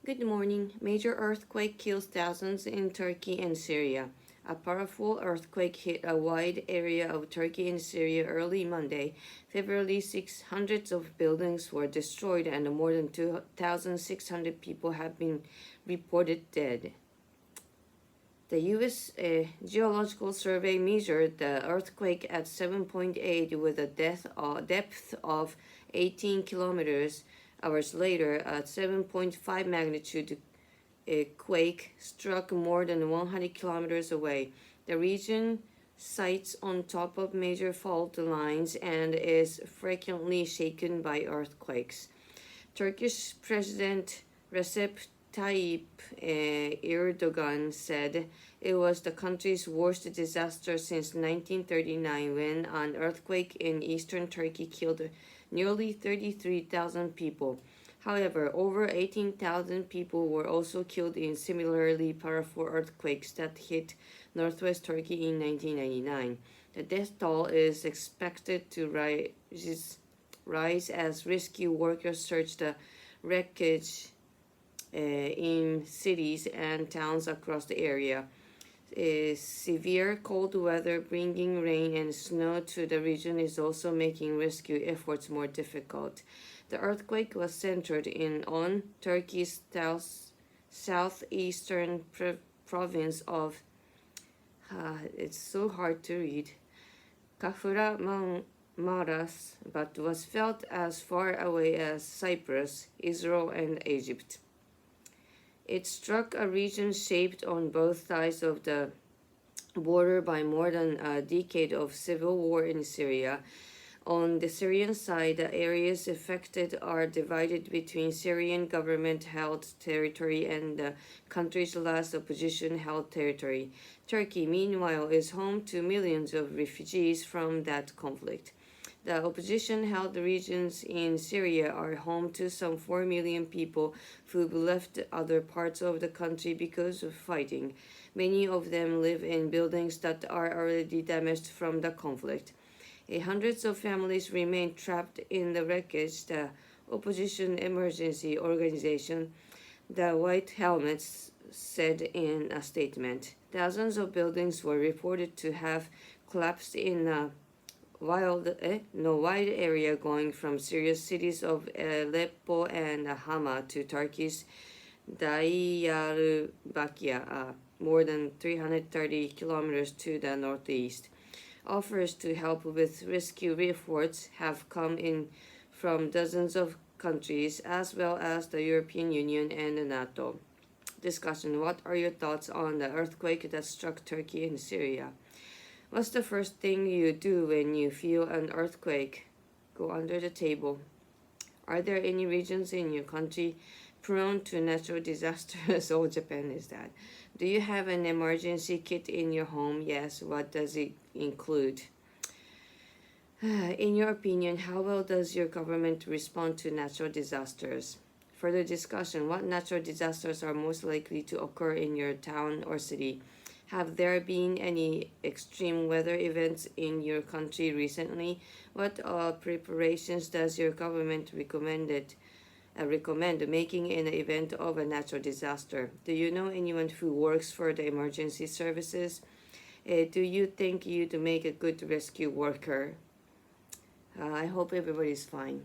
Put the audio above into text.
Good morning. Major earthquake kills thousands in Turkey and Syria. A powerful earthquake hit a wide area of Turkey and Syria early Monday. February 6, hundreds of buildings were destroyed and more than 2,600 people have been reported dead. The U.S. Geological Survey measured the earthquake at 7.8 with a depth of 18 kilometers. Hours later, a 7.5 magnitude quake struck more than 100 kilometers away. The region sits on top of major fault lines and is frequently shaken by earthquakes. Turkish President Recep Tayyip Erdogan said it was the country's worst disaster since 1939 when an earthquake in eastern Turkey killed nearly 33,000 people. However, over 18,000 people were also killed in similarly powerful earthquakes that hit northwest Turkey in 1999. The death toll is expected to rise as rescue workers search the wreckage in cities and towns across the area. Severe cold weather bringing rain and snow to the region is also making rescue efforts more difficult. The earthquake was centered on Turkey's southeastern province of it's so hard to read Kahramanmaraş, but was felt as far away as Cyprus, Israel, and Egypt. It struck a region shaped on both sides of the border by more than a decade of civil war in Syria. On the Syrian side, the areas affected are divided between Syrian government-held territory and the country's last opposition-held territory. Turkey, meanwhile, is home to millions of refugees from that conflict. The opposition-held regions in Syria are home to some 4 million people who've left other parts of the country because of fighting. Many of them live in buildings that are already damaged from the conflict. Hundreds of families remain trapped in the wreckage. The opposition emergency organization, the White Helmets, said in a statement. Thousands of buildings were reported to have collapsed in a wide area going from Syria's cities of Aleppo and Hama to Turkey's Diyarbakir, more than 330 kilometers to the northeast. Offers to help with rescue efforts have come in from dozens of countries as well as the European Union and the NATO. Discussion: what are your thoughts on the earthquake that struck Turkey and Syria? What's the first thing you do when you feel an earthquake? Go under the table. Are there any regions in your country prone to natural disasters? Oh, Japan is that. Do you have an emergency kit in your home? Yes. What does it include? In your opinion, how well does your government respond to natural disasters? Further discussion: what natural disasters are most likely to occur in your town or city? Have there been any extreme weather events in your country recently? What preparations does your government recommend making in the event of a natural disaster? Do you know anyone who works for the emergency services? Do you think you'd make a good rescue worker? I hope everybody's fine.